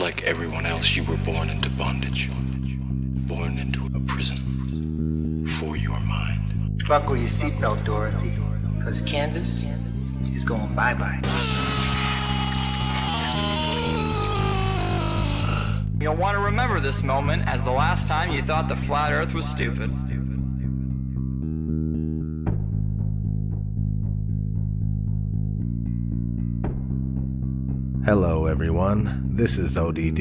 like everyone else, you were born into bondage. Born into a prison for your mind. Buckle your seatbelt, Dorothy, because Kansas is going bye-bye. You'll want to remember this moment as the last time you thought the flat earth was stupid. Hello everyone, this is ODD,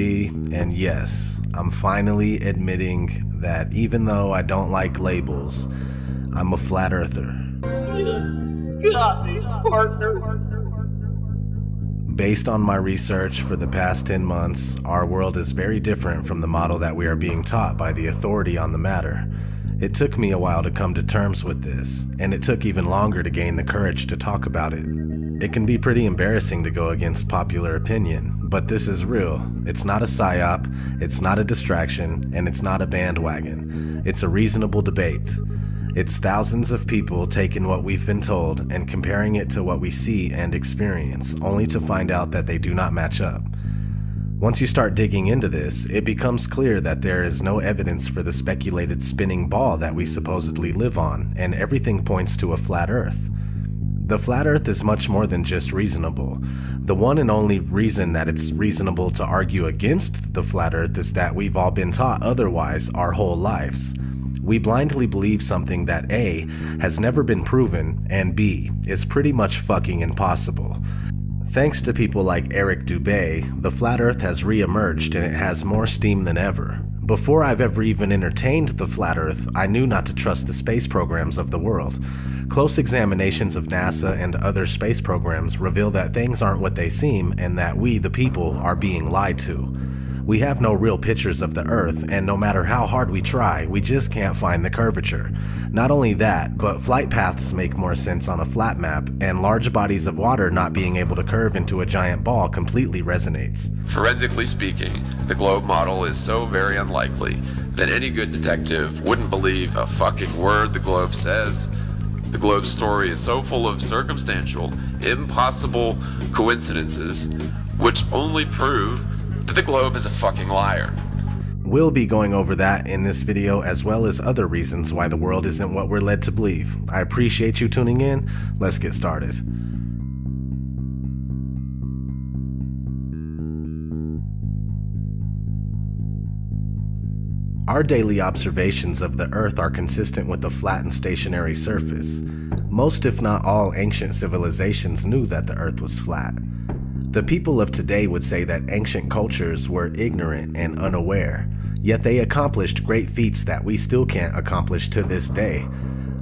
and yes, I'm finally admitting that even though I don't like labels, I'm a flat earther. Based on my research for the past 10 months, our world is very different from the model that we are being taught by the authority on the matter. It took me a while to come to terms with this, and it took even longer to gain the courage to talk about it. It can be pretty embarrassing to go against popular opinion, but this is real. It's not a psyop, it's not a distraction, and it's not a bandwagon. It's a reasonable debate. It's thousands of people taking what we've been told and comparing it to what we see and experience, only to find out that they do not match up. Once you start digging into this, it becomes clear that there is no evidence for the speculated spinning ball that we supposedly live on, and everything points to a flat earth. The flat earth is much more than just reasonable. The one and only reason that it's reasonable to argue against the flat earth is that we've all been taught otherwise our whole lives. We blindly believe something that A, has never been proven, and B, is pretty much fucking impossible. Thanks to people like Eric Dubay, the flat earth has re-emerged and it has more steam than ever. Before I've ever even entertained the flat earth, I knew not to trust the space programs of the world. Close examinations of NASA and other space programs reveal that things aren't what they seem and that we, the people, are being lied to. We have no real pictures of the Earth, and no matter how hard we try, we just can't find the curvature. Not only that, but flight paths make more sense on a flat map, and large bodies of water not being able to curve into a giant ball completely resonates. Forensically speaking, the globe model is so very unlikely that any good detective wouldn't believe a fucking word the globe says. The globe's story is so full of circumstantial, impossible coincidences, which only prove that the globe is a fucking liar. We'll be going over that in this video, as well as other reasons why the world isn't what we're led to believe. I appreciate you tuning in. Let's get started. Our daily observations of the Earth are consistent with a flat and stationary surface. Most, if not all, ancient civilizations knew that the Earth was flat. The people of today would say that ancient cultures were ignorant and unaware, yet they accomplished great feats that we still can't accomplish to this day.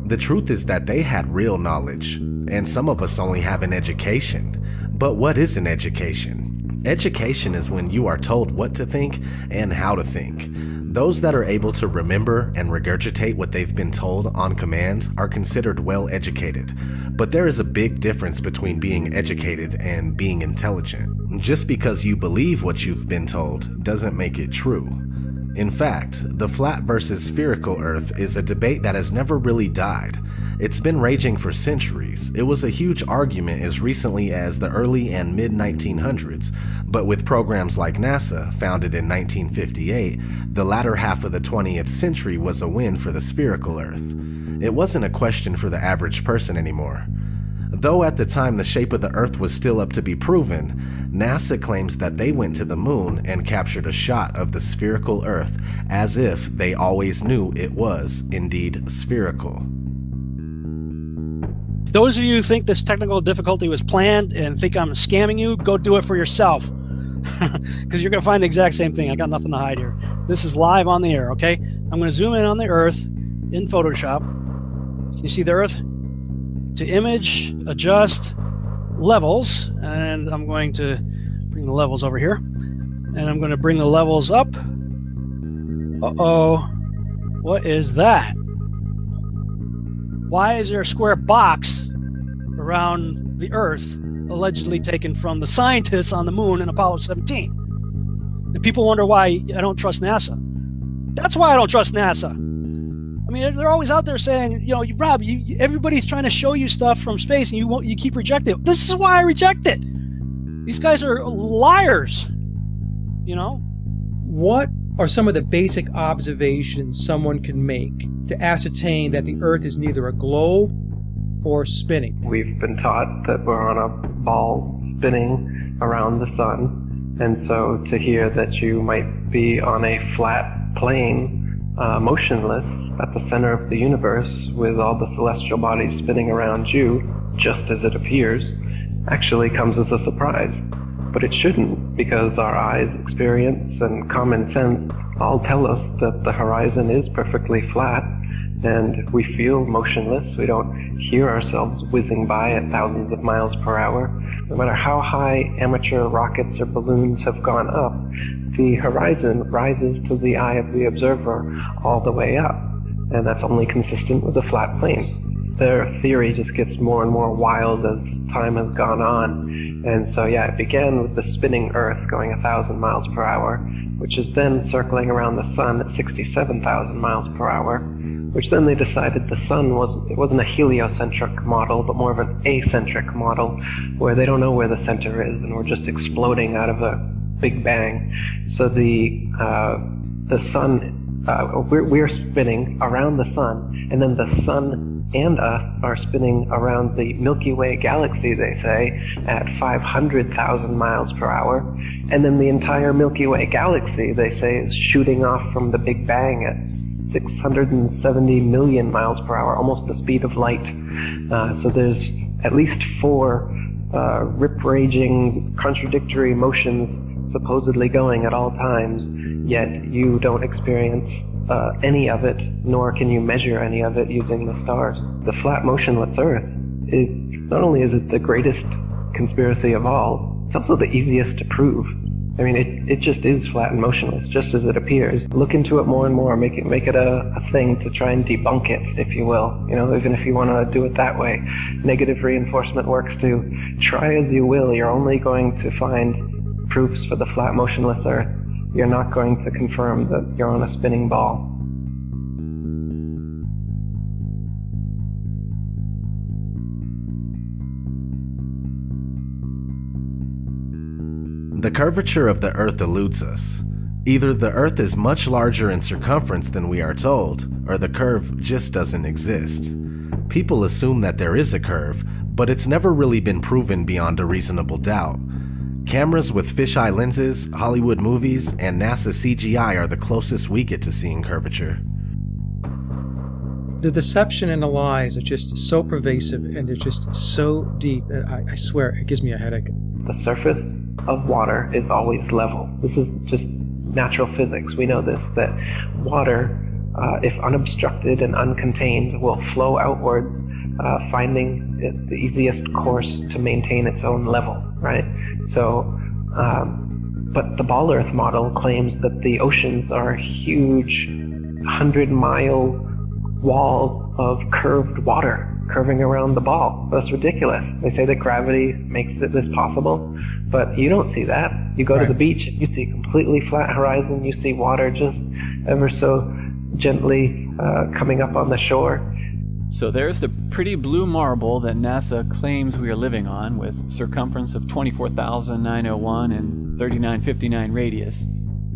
The truth is that they had real knowledge, and some of us only have an education. But what is an education? Education is when you are told what to think and how to think. Those that are able to remember and regurgitate what they've been told on command are considered well educated. But there is a big difference between being educated and being intelligent. Just because you believe what you've been told doesn't make it true. In fact, the flat versus spherical Earth is a debate that has never really died. It's been raging for centuries. It was a huge argument as recently as the early and mid-1900s, but with programs like NASA, founded in 1958, the latter half of the 20th century was a win for the spherical Earth. It wasn't a question for the average person anymore. Though at the time the shape of the Earth was still up to be proven, NASA claims that they went to the moon and captured a shot of the spherical Earth as if they always knew it was indeed spherical. Those of you who think this technical difficulty was planned and think I'm scamming you, go do it for yourself. Because you're going to find the exact same thing. I got nothing to hide here. This is live on the air, okay? I'm going to zoom in on the Earth in Photoshop. Can you see the Earth? To image, adjust, levels, and I'm going to bring the levels over here. And I'm going to bring the levels up. Uh-oh. What is that? Why is there a square box around the Earth allegedly taken from the scientists on the moon in Apollo 17? And people wonder why I don't trust NASA. That's why I don't trust NASA. I mean, they're always out there saying, you know, Rob, everybody's trying to show you stuff from space and you keep rejecting it. This is why I reject it. These guys are liars. you know? What are some of the basic observations someone can make to ascertain that the Earth is neither a globe or spinning? We've been taught that we're on a ball spinning around the sun, and so to hear that you might be on a flat plane, motionless at the center of the universe with all the celestial bodies spinning around you, just as it appears, actually comes as a surprise. But it shouldn't, because our eyes, experience, and common sense all tell us that the horizon is perfectly flat, and we feel motionless. We don't hear ourselves whizzing by at thousands of miles per hour. No matter how high amateur rockets or balloons have gone up, the horizon rises to the eye of the observer all the way up, and that's only consistent with a flat plane. Their theory just gets more and more wild as time has gone on. And so, yeah, it began with the spinning Earth going 1,000 miles per hour, which is then circling around the sun at 67,000 miles per hour, which then they decided the sun wasn't a heliocentric model, but more of an acentric model, where they don't know where the center is, and we're just exploding out of a big bang. So the sun, we're spinning around the sun, and then the sun and us are spinning around the Milky Way galaxy, they say, at 500,000 miles per hour. And then the entire Milky Way galaxy, they say, is shooting off from the Big Bang at 670 million miles per hour, almost the speed of light. So there's at least 4 rip-raging, contradictory motions supposedly going at all times, yet you don't experience any of it, nor can you measure any of it using the stars. The flat motionless Earth, not only is it the greatest conspiracy of all, it's also the easiest to prove. I mean, it just is flat and motionless, just as it appears. Look into it more and more, make it a thing to try and debunk it, if you will. You know, even if you want to do it that way. Negative reinforcement works too. Try as you will, you're only going to find proofs for the flat motionless Earth. You're not going to confirm that you're on a spinning ball. The curvature of the Earth eludes us. Either the Earth is much larger in circumference than we are told, or the curve just doesn't exist. People assume that there is a curve, but it's never really been proven beyond a reasonable doubt. Cameras with fisheye lenses, Hollywood movies, and NASA CGI are the closest we get to seeing curvature. The deception and the lies are just so pervasive, and they're just so deep that I swear it gives me a headache. The surface of water is always level. This is just natural physics. We know this, that water, if unobstructed and uncontained, will flow outwards, finding it the easiest course to maintain its own level, right? So, but the Ball Earth model claims that the oceans are huge 100-mile walls of curved water curving around the ball. That's ridiculous. They say that gravity makes this possible, but you don't see that. You go to the beach, you see a completely flat horizon, you see water just ever so gently coming up on the shore. So there's the pretty blue marble that NASA claims we are living on, with circumference of 24,901 and 3959 radius.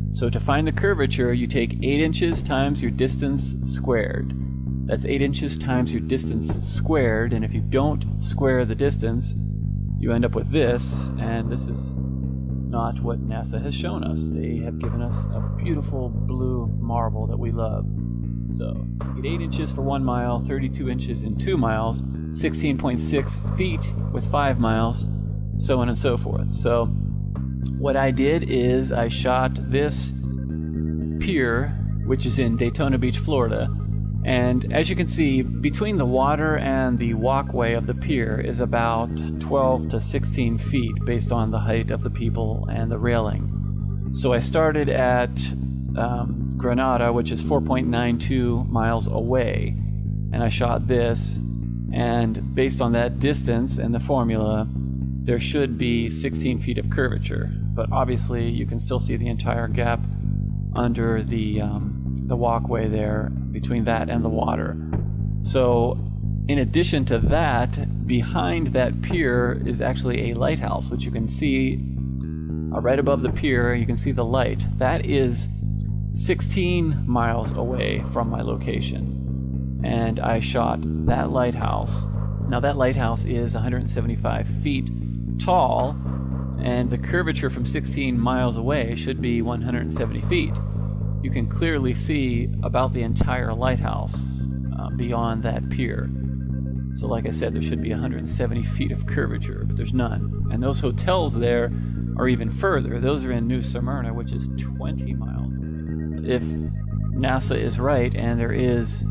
So to find the curvature, you take 8 inches times your distance squared. That's 8 inches times your distance squared, and if you don't square the distance, you end up with this, and this is not what NASA has shown us. They have given us a beautiful blue marble that we love. So you get 8 inches for 1 mile, 32 inches in 2 miles, 16.6 feet with 5 miles, so on and so forth. So what I did is I shot this pier, which is in Daytona Beach, Florida, and as you can see, between the water and the walkway of the pier is about 12 to 16 feet based on the height of the people and the railing. So I started at Granada, which is 4.92 miles away, and I shot this, and based on that distance and the formula, there should be 16 feet of curvature, but obviously you can still see the entire gap under the walkway there between that and the water. So in addition to that, behind that pier is actually a lighthouse, which you can see right above the pier. You can see the light. That is 16 miles away from my location. And I shot that lighthouse. Now that lighthouse is 175 feet tall, and the curvature from 16 miles away should be 170 feet. You can clearly see about the entire lighthouse beyond that pier. So like I said, there should be 170 feet of curvature, but there's none. And those hotels there are even further. Those are in New Smyrna, which is 20 miles. If NASA is right, and there is,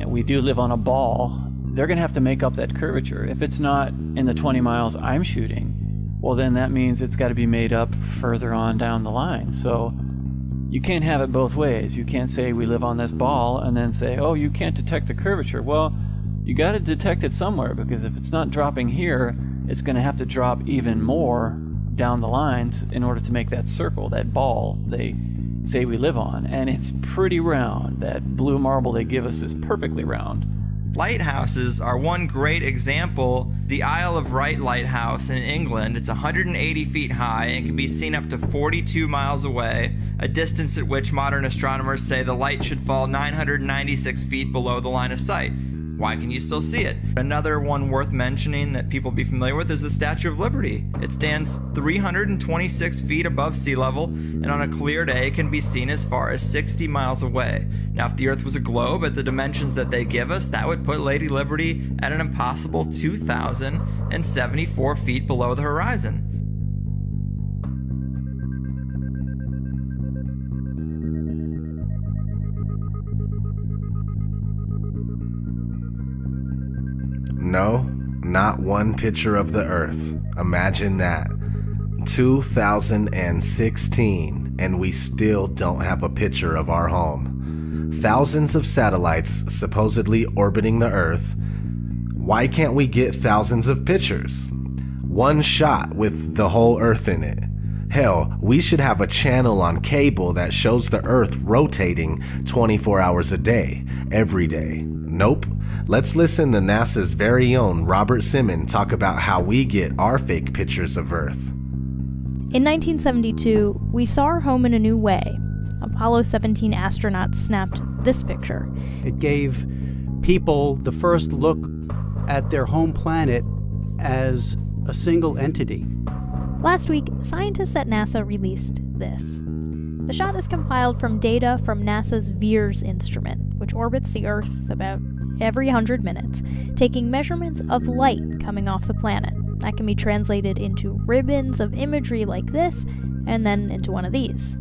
we do live on a ball, they're going to have to make up that curvature. If it's not in the 20 miles I'm shooting, well then that means it's got to be made up further on down the line. So you can't have it both ways. You can't say we live on this ball and then say, oh, you can't detect the curvature. Well, you got to detect it somewhere, because if it's not dropping here, it's going to have to drop even more down the lines in order to make that circle, that ball they say we live on. And it's pretty round. That blue marble they give us is perfectly round. Lighthouses are one great example. The Isle of Wight Lighthouse in England, it's 180 feet high and can be seen up to 42 miles away, a distance at which modern astronomers say the light should fall 996 feet below the line of sight. Why can you still see it? Another one worth mentioning that people be familiar with is the Statue of Liberty. It stands 326 feet above sea level, and on a clear day can be seen as far as 60 miles away. Now, if the Earth was a globe at the dimensions that they give us, that would put Lady Liberty at an impossible 2,074 feet below the horizon. No, not one picture of the Earth. Imagine that. 2016, and we still don't have a picture of our home. Thousands of satellites supposedly orbiting the Earth. Why can't we get thousands of pictures? One shot with the whole Earth in it. Hell, we should have a channel on cable that shows the Earth rotating 24 hours a day, every day. Nope. Let's listen to NASA's very own Robert Simon talk about how we get our fake pictures of Earth. In 1972, we saw our home in a new way. Apollo 17 astronauts snapped this picture. It gave people the first look at their home planet as a single entity. Last week, scientists at NASA released this. The shot is compiled from data from NASA's VEERS instrument, which orbits the Earth about every 100 minutes, taking measurements of light coming off the planet. That can be translated into ribbons of imagery like this, and then into one of these.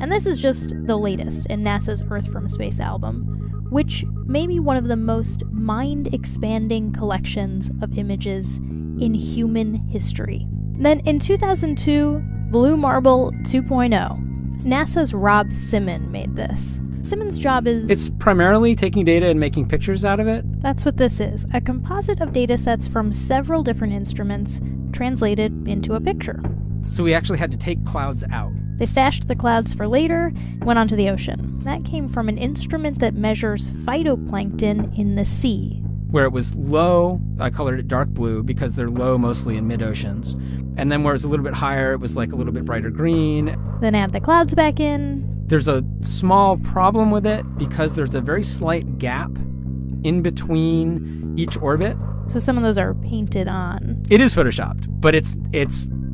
And this is just the latest in NASA's Earth from Space album, which may be one of the most mind-expanding collections of images in human history. Then in 2002, Blue Marble 2.0, NASA's Rob Simon made this. Simon's job is... It's primarily taking data and making pictures out of it. That's what this is, a composite of data sets from several different instruments translated into a picture. So we actually had to take clouds out. They stashed the clouds for later, went onto the ocean. That came from an instrument that measures phytoplankton in the sea. Where it was low, I colored it dark blue because they're low mostly in mid-oceans. And then where it was a little bit higher, it was like a little bit brighter green. Then add the clouds back in. There's a small problem with it because there's a very slight gap in between each orbit. So some of those are painted on. It is photoshopped, but it's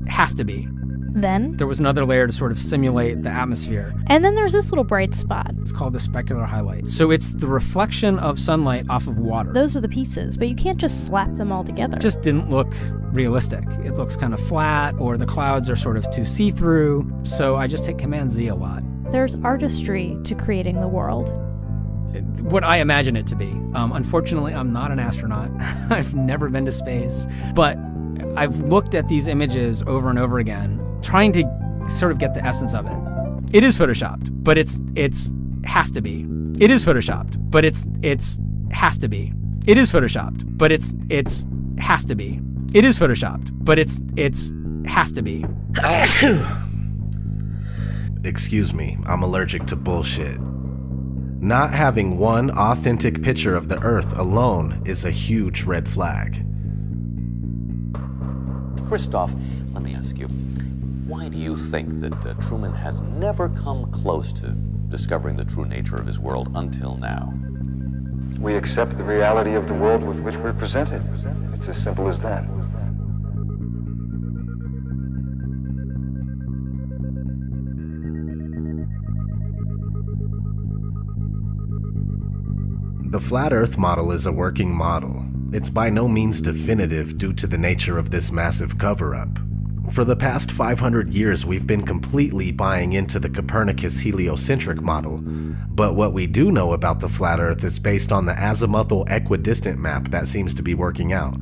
has to be. Then there was another layer to sort of simulate the atmosphere. And then there's this little bright spot. It's called the specular highlight. So it's the reflection of sunlight off of water. Those are the pieces, but you can't just slap them all together. It just didn't look realistic. It looks kind of flat, or the clouds are sort of too see-through. So I just hit Command-Z a lot. There's artistry to creating the world. What I imagine it to be. Unfortunately, I'm not an astronaut. I've never been to space. But I've looked at these images over and over again, trying to sort of get the essence of it. It is photoshopped, but it's has to be. It is photoshopped, but it's has to be. It is photoshopped, but it's has to be. It is photoshopped, but it's has to be. Excuse me, I'm allergic to bullshit. Not having one authentic picture of the Earth alone is a huge red flag. Christoph, let me ask you, Why do you think that Truman has never come close to discovering the true nature of his world until now? We accept the reality of the world with which we're presented. It's as simple as that. The flat Earth model is a working model. It's by no means definitive due to the nature of this massive cover-up. For the past 500 years, we've been completely buying into the Copernicus heliocentric model, but what we do know about the flat Earth is based on the azimuthal equidistant map that seems to be working out.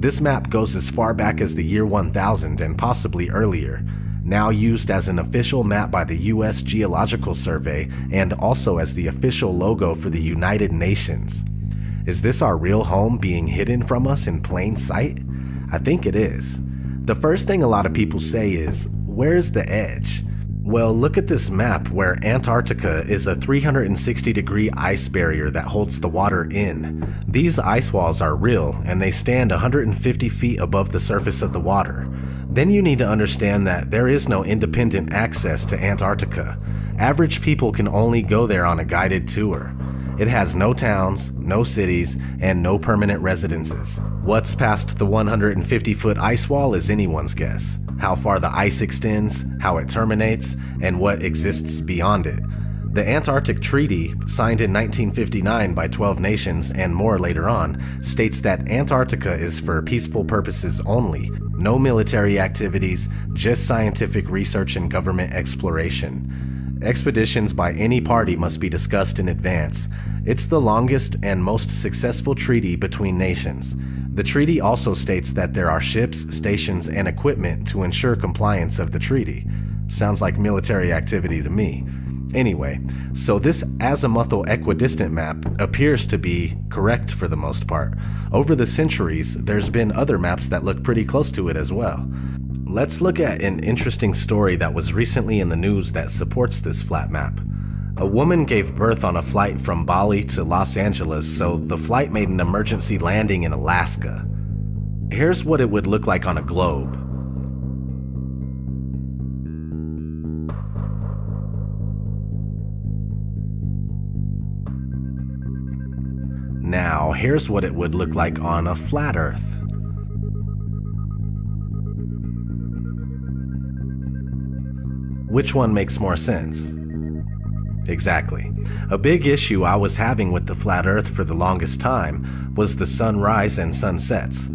This map goes as far back as the year 1000 and possibly earlier, now used as an official map by the U.S. Geological Survey and also as the official logo for the United Nations. Is this our real home being hidden from us in plain sight? I think it is. The first thing a lot of people say is, where's the edge? Well, look at this map where Antarctica is a 360-degree ice barrier that holds the water in. These ice walls are real, and they stand 150 feet above the surface of the water. Then you need to understand that there is no independent access to Antarctica. Average people can only go there on a guided tour. It has no towns, no cities, and no permanent residences. What's past the 150-foot ice wall is anyone's guess. How far the ice extends, how it terminates, and what exists beyond it. The Antarctic Treaty, signed in 1959 by 12 nations and more later on, states that Antarctica is for peaceful purposes only. No military activities, just scientific research and government exploration. Expeditions by any party must be discussed in advance. It's the longest and most successful treaty between nations. The treaty also states that there are ships, stations, and equipment to ensure compliance of the treaty. Sounds like military activity to me. Anyway, so this azimuthal equidistant map appears to be correct for the most part. Over the centuries, there's been other maps that look pretty close to it as well. Let's look at an interesting story that was recently in the news that supports this flat map. A woman gave birth on a flight from Bali to Los Angeles, so the flight made an emergency landing in Alaska. Here's what it would look like on a globe. Now, here's what it would look like on a flat Earth. Which one makes more sense? Exactly. A big issue I was having with the flat Earth for the longest time was the sunrise and sunsets.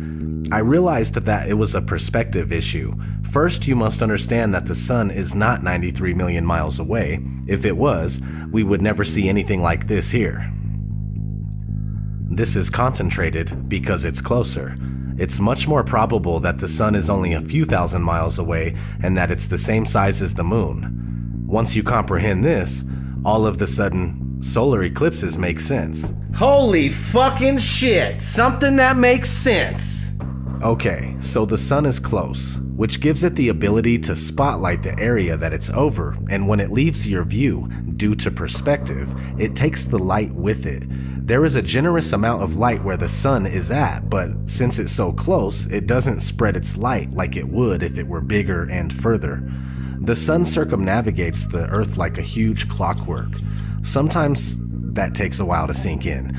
I realized that it was a perspective issue. First, you must understand that the sun is not 93 million miles away. If it was, we would never see anything like this here. This is concentrated because it's closer. It's much more probable that the sun is only a few thousand miles away and that it's the same size as the moon. Once you comprehend this, all of the sudden, solar eclipses make sense. Holy fucking shit! Something that makes sense! Okay, so the sun is close, which gives it the ability to spotlight the area that it's over, and when it leaves your view, due to perspective, it takes the light with it. There is a generous amount of light where the sun is at, but since it's so close, it doesn't spread its light like it would if it were bigger and further. The sun circumnavigates the Earth like a huge clockwork. Sometimes that takes a while to sink in.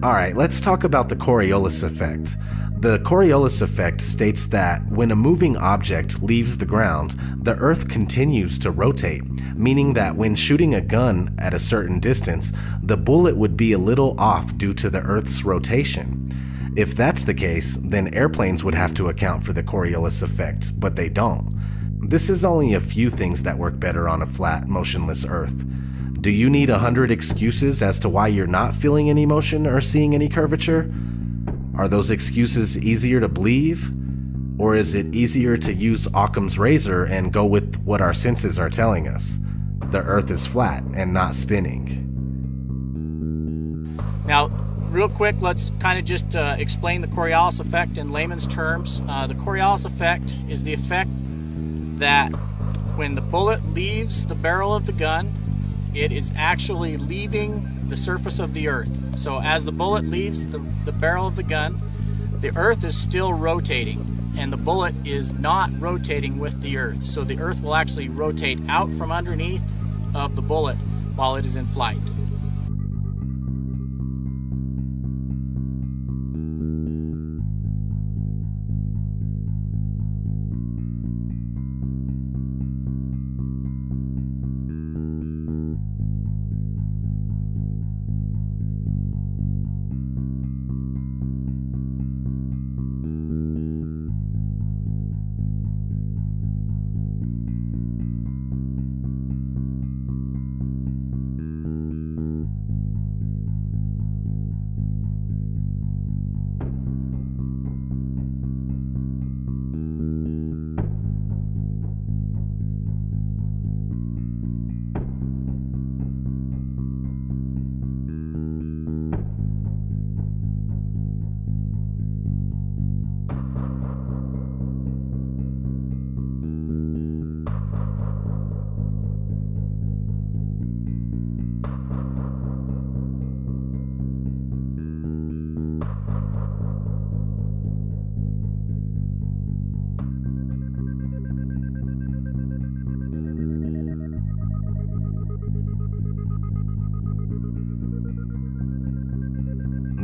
Alright, let's talk about the Coriolis effect. The Coriolis effect states that when a moving object leaves the ground, the Earth continues to rotate, meaning that when shooting a gun at a certain distance, the bullet would be a little off due to the Earth's rotation. If that's the case, then airplanes would have to account for the Coriolis effect, but they don't. This is only a few things that work better on a flat, motionless Earth. Do you need 100 excuses as to why you're not feeling any motion or seeing any curvature? Are those excuses easier to believe? Or is it easier to use Occam's razor and go with what our senses are telling us? The Earth is flat and not spinning. Now, real quick, let's kind of just explain the Coriolis effect in layman's terms. The Coriolis effect is the effect that when the bullet leaves the barrel of the gun, it is actually leaving the surface of the Earth. So as the bullet leaves the barrel of the gun, the Earth is still rotating. and the bullet is not rotating with the Earth. So the Earth will actually rotate out from underneath of the bullet while it is in flight.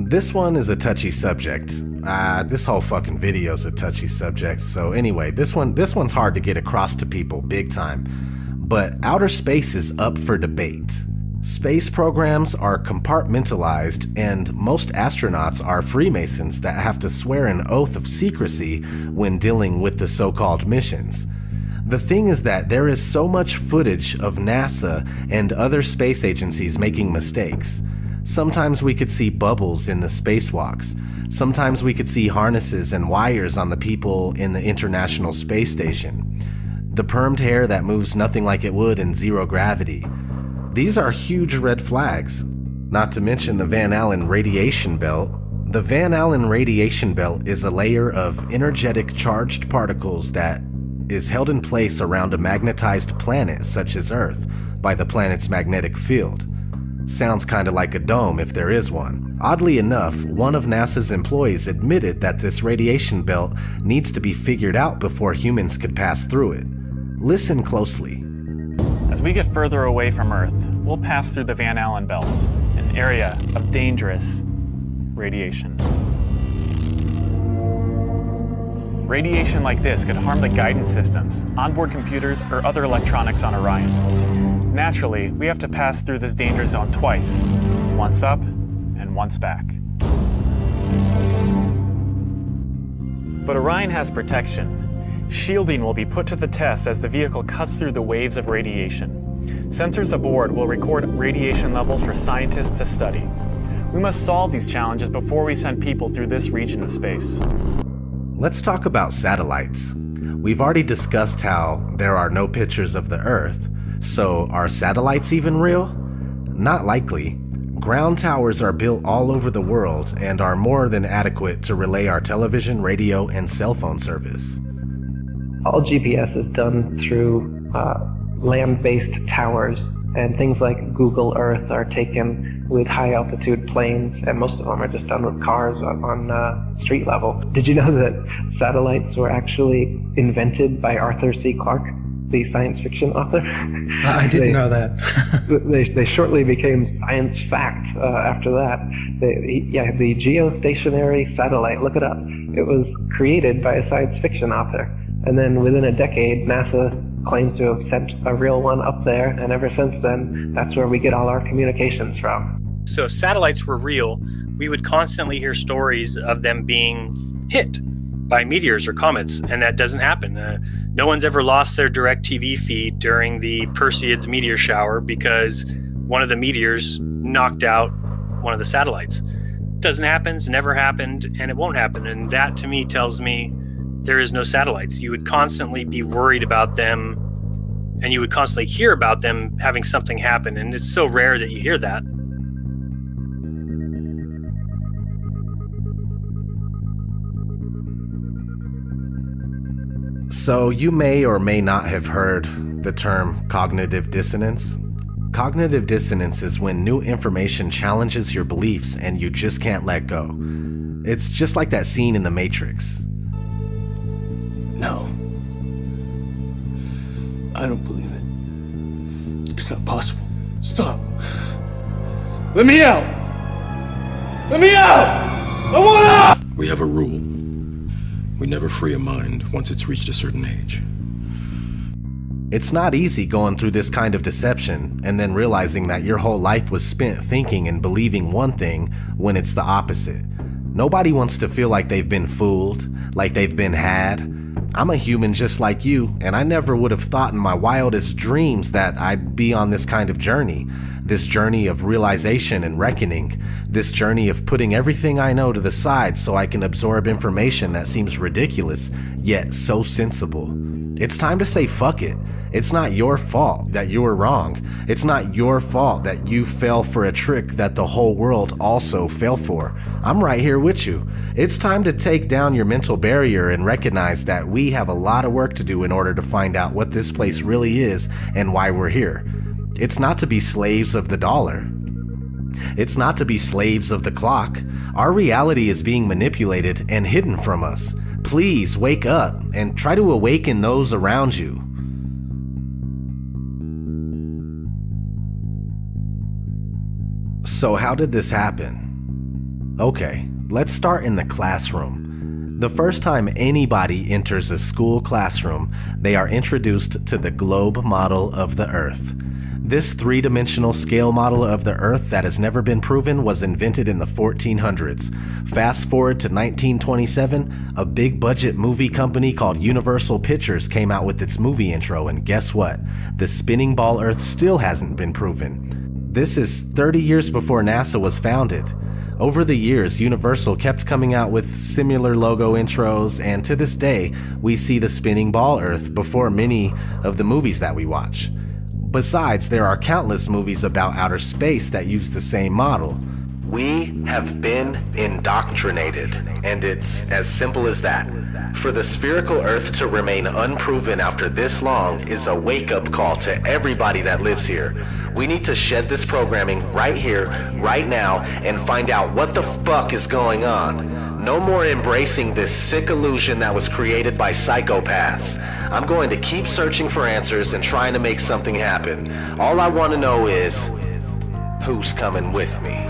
This one is a touchy subject. This whole fucking video is a touchy subject. So anyway, this one's hard to get across to people big time. But outer space is up for debate. Space programs are compartmentalized, and most astronauts are Freemasons that have to swear an oath of secrecy when dealing with the so-called missions. The thing is that there is so much footage of NASA and other space agencies making mistakes. Sometimes we could see bubbles in the spacewalks. Sometimes we could see harnesses and wires on the people in the International Space Station. The permed hair that moves nothing like it would in zero gravity. These are huge red flags. Not to mention the Van Allen radiation belt. The Van Allen radiation belt is a layer of energetic charged particles that is held in place around a magnetized planet such as Earth by the planet's magnetic field. Sounds kinda like a dome if there is one. Oddly enough, one of NASA's employees admitted that this radiation belt needs to be figured out before humans could pass through it. Listen closely. As we get further away from Earth, we'll pass through the Van Allen belts, an area of dangerous radiation. Radiation like this could harm the guidance systems, onboard computers, or other electronics on Orion. Naturally, we have to pass through this danger zone twice, once up and once back. But Orion has protection. Shielding will be put to the test as the vehicle cuts through the waves of radiation. Sensors aboard will record radiation levels for scientists to study. We must solve these challenges before we send people through this region of space. Let's talk about satellites. We've already discussed how there are no pictures of the Earth. So are satellites even real? Not likely. Ground towers are built all over the world and are more than adequate to relay our television, radio, and cell phone service. All GPS is done through land-based towers, and things like Google Earth are taken with high-altitude planes, and most of them are just done with cars on street level. Did you know that satellites were actually invented by Arthur C. Clarke, the science fiction author? I didn't know that. they shortly became science fact after that. The geostationary satellite, look it up. It was created by a science fiction author. And then within a decade, NASA claims to have sent a real one up there, and ever since then, that's where we get all our communications from. So if satellites were real, we would constantly hear stories of them being hit by meteors or comets, and that doesn't happen. No one's ever lost their DirecTV feed during the Perseids meteor shower because one of the meteors knocked out one of the satellites. Doesn't happen, it's never happened, and it won't happen. And that to me tells me there is no satellites. You would constantly be worried about them, and you would constantly hear about them having something happen, and it's so rare that you hear that. So you may or may not have heard the term cognitive dissonance. Cognitive dissonance is when new information challenges your beliefs and you just can't let go. It's just like that scene in The Matrix. I don't believe it. It's not possible. Stop. Let me out! Let me out! I want out! We have a rule. We never free a mind once it's reached a certain age. It's not easy going through this kind of deception and then realizing that your whole life was spent thinking and believing one thing when it's the opposite. Nobody wants to feel like they've been fooled, like they've been had. I'm a human just like you, and I never would have thought in my wildest dreams that I'd be on this kind of journey. This journey of realization and reckoning. This journey of putting everything I know to the side so I can absorb information that seems ridiculous, yet so sensible. It's time to say fuck it. It's not your fault that you were wrong. It's not your fault that you fell for a trick that the whole world also fell for. I'm right here with you. It's time to take down your mental barrier and recognize that we have a lot of work to do in order to find out what this place really is and why we're here. It's not to be slaves of the dollar. It's not to be slaves of the clock. Our reality is being manipulated and hidden from us. Please wake up and try to awaken those around you. So how did this happen? Okay, let's start in the classroom. The first time anybody enters a school classroom, they are introduced to the globe model of the Earth. This three-dimensional scale model of the Earth that has never been proven was invented in the 1400s. Fast forward to 1927, a big-budget movie company called Universal Pictures came out with its movie intro, and guess what? The spinning ball Earth still hasn't been proven. This is 30 years before NASA was founded. Over the years, Universal kept coming out with similar logo intros, and to this day, we see the spinning ball Earth before many of the movies that we watch. Besides, there are countless movies about outer space that use the same model. We have been indoctrinated, and it's as simple as that. For the spherical Earth to remain unproven after this long is a wake-up call to everybody that lives here. We need to shed this programming right here, right now, and find out what the fuck is going on. No more embracing this sick illusion that was created by psychopaths. I'm going to keep searching for answers and trying to make something happen. All I want to know is, who's coming with me?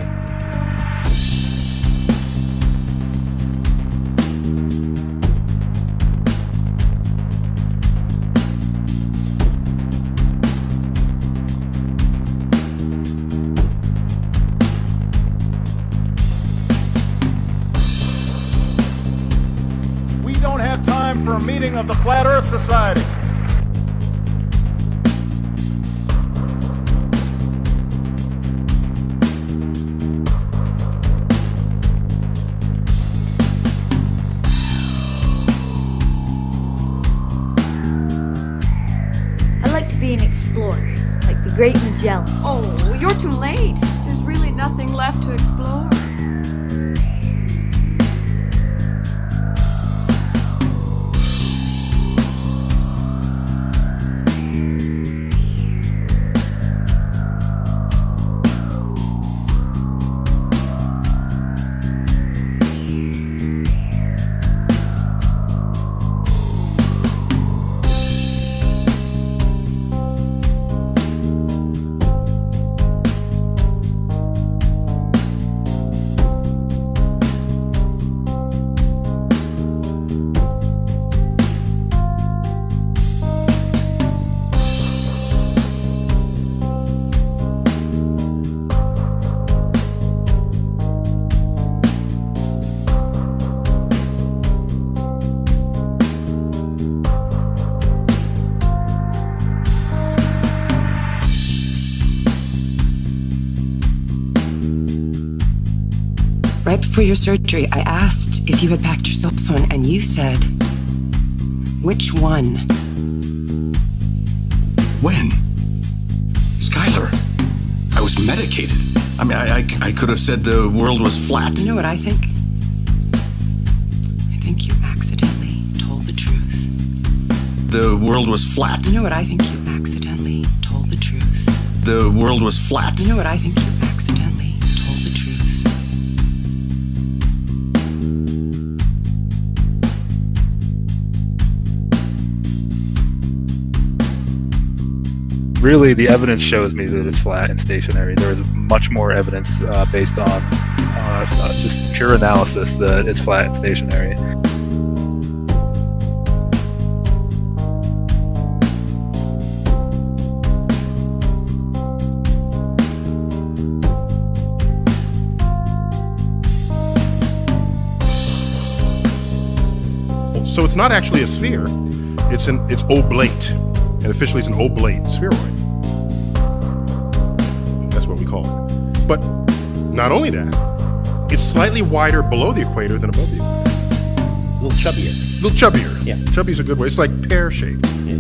For a meeting of the Flat Earth Society. I'd like to be an explorer, like the Great Magellan. Oh, you're too late. There's really nothing left to explore. Right before your surgery, I asked if you had packed your cell phone, and you said, which one? When? Skylar, I was medicated. I mean, I could have said the world was flat. You know what I think? I think you accidentally told the truth. The world was flat. You know what I think? You accidentally told the truth. The world was flat. You know what I think? You accidentally told the truth. really the evidence shows me that it's flat and stationary. There is much more evidence based on just pure analysis that it's flat and stationary. So it's not actually a sphere, it's oblate, and officially it's an oblate spheroid. That's what we call it. But not only that, it's slightly wider below the equator than above the equator. A little chubbier. A little chubbier. Yeah. Chubby's a good way. It's like pear-shaped. Yeah.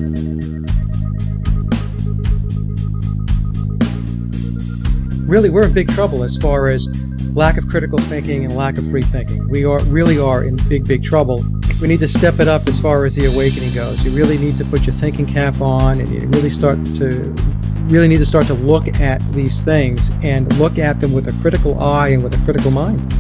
Really, we're in big trouble as far as lack of critical thinking and lack of free thinking. We really are in big trouble. We need to step it up as far as the awakening goes. You really need to put your thinking cap on, and you really need to start to look at these things and look at them with a critical eye and with a critical mind.